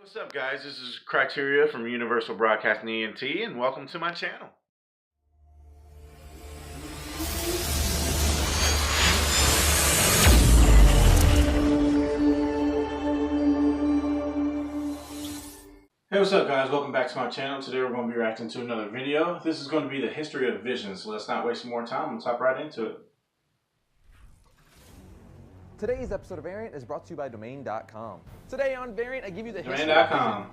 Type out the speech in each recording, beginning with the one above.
What's up, guys? This is Criteria from Universal Broadcasting ENT, and welcome to my channel. Hey, what's up, guys? Welcome back to my channel. Today we're going to be reacting to another video. This is going to be the history of Vision, so let's not waste more time. Let's hop right into it. Today's episode of Variant is brought to you by Domain.com. Today on Variant, I give you the history Domain.com.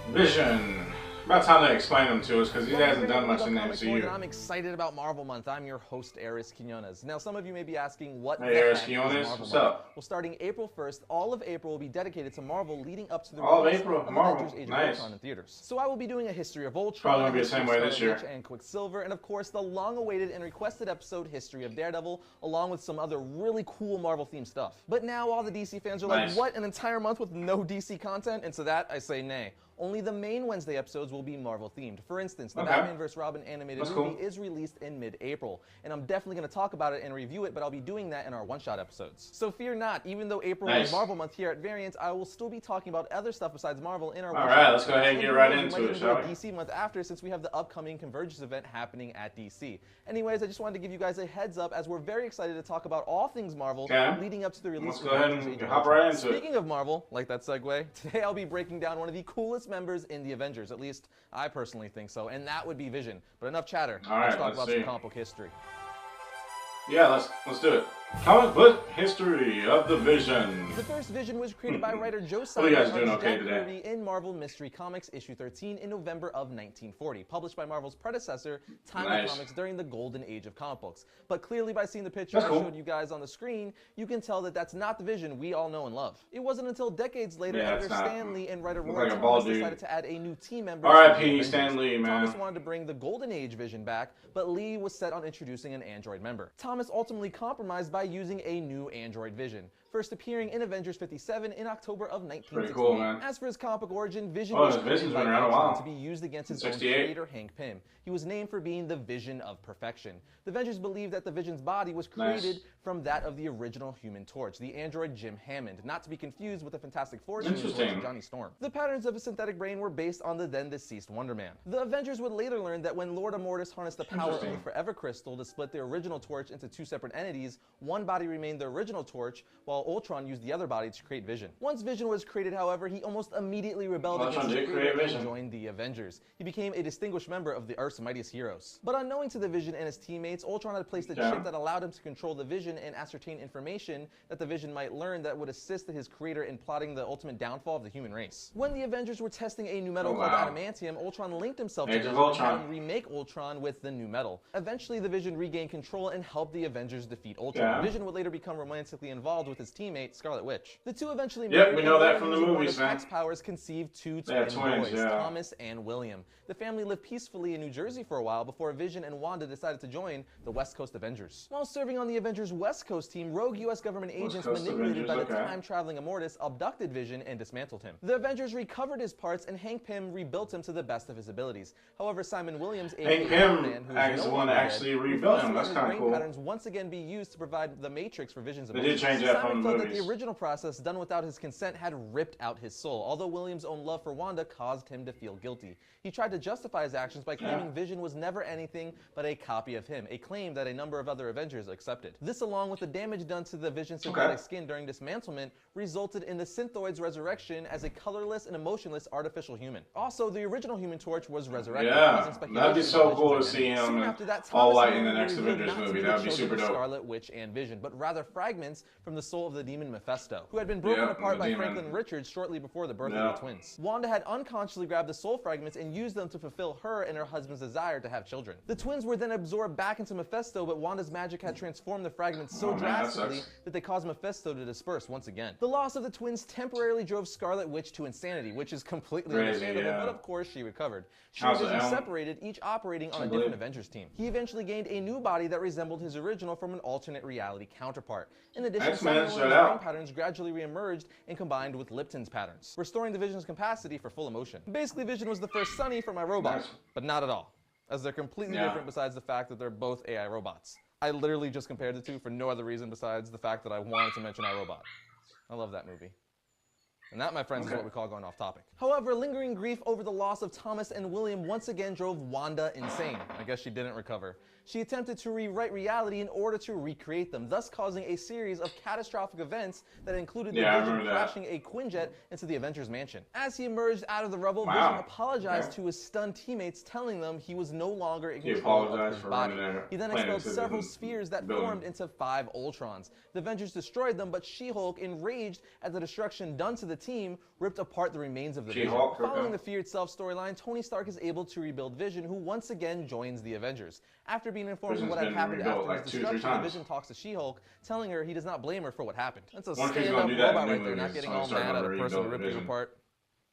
Vision. About time to explain them to us because he hasn't done much in the MCU. I'm excited about Marvel Month. I'm your host, Aris Quinones. Now, some of you may be asking, what Hey, Aris Quinones, what's up? Well, starting April 1st, all of April will be dedicated to Marvel, leading up to the all of release April, of Marvel, Avengers Age nice. of Ultron in theaters. So I will be doing a history of Ultron, Probably gonna be the same way this year, and Quicksilver, and of course the long-awaited and requested episode History of Daredevil, along with some other really cool Marvel-themed stuff. But now all the DC fans are like, what, an entire month with no DC content? And to that, I say nay. Only the main Wednesday episodes will be Marvel-themed. For instance, the Batman vs. Robin animated movie is released in mid-April, and I'm definitely going to talk about it and review it, but I'll be doing that in our one-shot episodes. So fear not, even though April is Marvel Month here at Variant, I will still be talking about other stuff besides Marvel in our one-shot. Alright, let's go ahead and get right into it, shall we? DC Month after, since we have the upcoming Convergence event happening at DC. Anyways, I just wanted to give you guys a heads up as we're very excited to talk about all things Marvel leading up to the release of Avengers Age of hop right into it. Speaking of Marvel, like that segue, today I'll be breaking down one of the coolest members in the Avengers. At least I personally think so, and that would be Vision. But enough chatter. Let's talk about some comic book history. Yeah, let's do it. Comic book history of the Vision. The first Vision was created by writer Joe Simon in Marvel Mystery Comics issue 13 in November of 1940, published by Marvel's predecessor, Timely Comics, during the golden age of comic books. But clearly by seeing the picture I showed you guys on the screen, you can tell that that's not the Vision we all know and love. It wasn't until decades later editor Stan Lee and writer Roy Thomas decided to add a new team member. R.I.P. Stan Lee, man. Thomas wanted to bring the Golden Age Vision back, but Lee was set on introducing an android member. Thomas ultimately compromised by using a new android Vision, first appearing in Avengers 57 in October of 1968. Cool, man. As for his comic book origin, Vision was created by Ultron to be used against his own creator, Hank Pym. He was named for being the Vision of Perfection. The Avengers believed that the Vision's body was created from that of the original Human Torch, the android Jim Hammond, not to be confused with the Fantastic Four's Human Torch, Johnny Storm. The patterns of his synthetic brain were based on the then-deceased Wonder Man. The Avengers would later learn that when Lord Immortus harnessed the power of the Forever Crystal to split the original Torch into two separate entities, one body remained the original Torch, while Ultron used the other body to create Vision. Once Vision was created, however, he almost immediately rebelled against his creator and joined the Avengers. He became a distinguished member of the Earth's mightiest heroes. But unknowing to the Vision and his teammates, Ultron had placed a chip that allowed him to control the Vision and ascertain information that the Vision might learn that would assist his creator in plotting the ultimate downfall of the human race. When the Avengers were testing a new metal called adamantium, Ultron linked himself to Vision and had him remake Ultron with the new metal. Eventually, the Vision regained control and helped the Avengers defeat Ultron. Vision would later become romantically involved with his teammate, Scarlet Witch. The two eventually married. We know that from the movies, man. X powers conceived two twin boys, Thomas and William. The family lived peacefully in New Jersey for a while before Vision and Wanda decided to join the West Coast Avengers. While serving on the Avengers West Coast team, rogue U.S. government agents manipulated by the time-traveling Immortus abducted Vision and dismantled him. The Avengers recovered his parts, and Hank Pym rebuilt him to the best of his abilities. However, Simon Williams, Hank Pym is the one that actually rebuilt him. That's kind of cool. Patterns once again be used to provide the Matrix for Vision's abilities. They did change that from the movies. That the original process, done without his consent, had ripped out his soul, although Williams' own love for Wanda caused him to feel guilty. He tried to justify his actions by claiming Vision was never anything but a copy of him, a claim that a number of other Avengers accepted. This, along with the damage done to the Vision's synthetic skin during dismantlement, resulted in the Synthoid's resurrection as a colorless and emotionless artificial human. Also, the original Human Torch was resurrected. That'd be so cool to see him all white in the next Avengers movie. That would be super dope. Scarlet Witch and Vision, but rather fragments from the soul of the demon Mephisto, who had been broken apart by Franklin Richards shortly before the birth of the twins. Wanda had unconsciously grabbed the soul fragments and used them to fulfill her and her husband's desire to have children. The twins were then absorbed back into Mephisto, but Wanda's magic had transformed the fragments so drastically that they caused Mephisto to disperse once again. The loss of the twins temporarily drove Scarlet Witch to insanity, which is completely understandable, but of course she recovered. She and Vision separated, each operating on a different Avengers team. He eventually gained a new body that resembled his original from an alternate reality counterpart. In addition, Samuel's brain patterns gradually re-emerged and combined with Lipton's patterns, restoring the Vision's capacity for full emotion. Basically, Vision was the first Sonny for my robot, but not at all, as they're completely different besides the fact that they're both AI robots. I literally just compared the two for no other reason besides the fact that I wanted to mention iRobot. I love that movie. And that, my friends, is what we call going off topic. However, lingering grief over the loss of Thomas and William once again drove Wanda insane. I guess she didn't recover. She attempted to rewrite reality in order to recreate them, thus causing a series of catastrophic events that included the Vision crashing a Quinjet into the Avengers mansion. As he emerged out of the rubble, Vision apologized to his stunned teammates, telling them he was no longer in control of his body. He then expelled several spheres that formed into 5 Ultrons. The Avengers destroyed them, but She-Hulk, enraged at the destruction done to the team, ripped apart the remains of the Vision. Following the Feared Self storyline, Tony Stark is able to rebuild Vision, who once again joins the Avengers. After being informed of what had happened after his destruction, the Vision talks to She-Hulk, telling her he does not blame her for what happened. That's a stand-up robot right there, not getting all mad at a person ripping apart.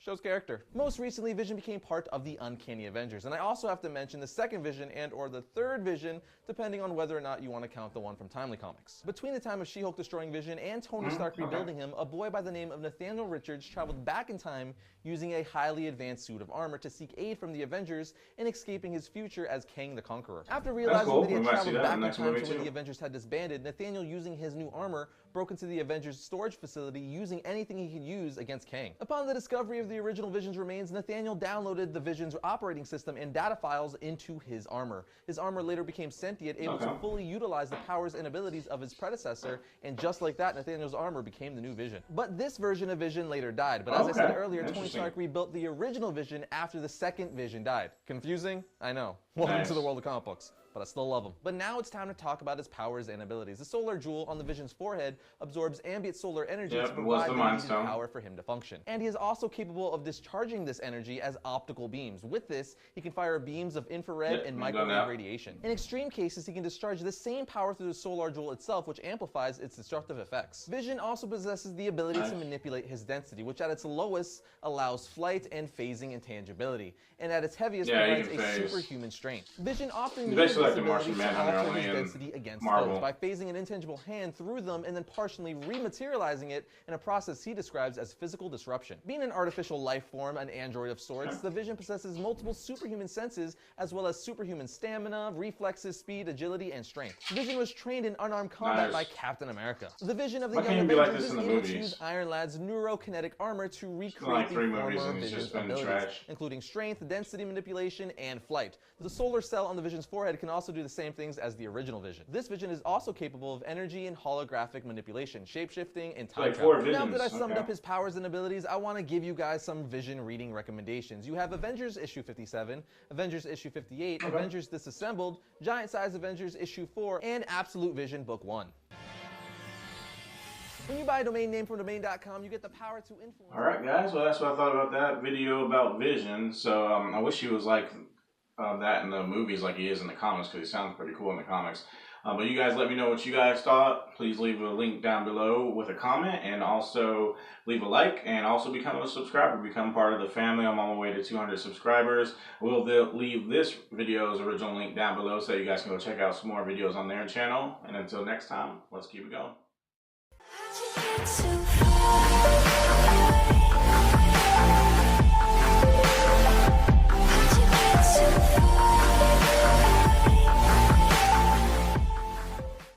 Shows character. Most recently, Vision became part of the Uncanny Avengers, and I also have to mention the second Vision and or the third Vision, depending on whether or not you want to count the one from Timely Comics. Between the time of She-Hulk destroying Vision and Tony Stark rebuilding him, a boy by the name of Nathaniel Richards traveled back in time using a highly advanced suit of armor to seek aid from the Avengers in escaping his future as Kang the Conqueror. After realizing that he had traveled back in time to when the Avengers had disbanded, Nathaniel, using his new armor, broke into the Avengers storage facility using anything he could use against Kang. Upon the discovery of the original Vision's remains, Nathaniel downloaded the Vision's operating system and data files into his armor. His armor later became sentient, able to fully utilize the powers and abilities of his predecessor, and just like that, Nathaniel's armor became the new Vision. But this version of Vision later died, but as I said earlier, Tony Stark rebuilt the original Vision after the second Vision died. Confusing? I know. Welcome to the world of comic books. But I still love him. But now it's time to talk about his powers and abilities. The solar jewel on the Vision's forehead absorbs ambient solar energy to provide the needed power for him to function. And he is also capable of discharging this energy as optical beams. With this, he can fire beams of infrared and microwave radiation. In extreme cases, he can discharge the same power through the solar jewel itself, which amplifies its destructive effects. Vision also possesses the ability to manipulate his density, which at its lowest allows flight and phasing intangibility, and at its heaviest provides a superhuman strength. Vision often uses this ability to alter his density against foes by phasing an intangible hand through them and then partially rematerializing it in a process he describes as physical disruption. Being an artificial life form, an android of sorts, the Vision possesses multiple superhuman senses as well as superhuman stamina, reflexes, speed, agility, and strength. Vision was trained in unarmed combat by Captain America. The Vision of the Young Avengers is able to use Iron Lad's neurokinetic armor to recreate the former Vision's abilities, including strength, density manipulation, and flight. The solar cell on the Vision's forehead can also do the same things as the original Vision. This Vision is also capable of energy and holographic manipulation, shapeshifting, and time travel. Now that I summed up his powers and abilities, I want to give you guys some Vision reading recommendations. You have Avengers issue 57, Avengers issue 58, Avengers Disassembled, Giant Size Avengers issue 4, and Absolute Vision book 1. When you buy a domain name from domain.com, you get the power to influence. Alright guys, well that's what I thought about that video about Vision. So I wish he was like that in the movies like he is in the comics, because he sounds pretty cool in the comics. But you guys let me know what you guys thought. Please leave a link down below with a comment, and also leave a like, and also become a subscriber, become part of the family. I'm on my way to 200 subscribers. We'll leave this video's original link down below so you guys can go check out some more videos on their channel. And until next time, let's keep it going.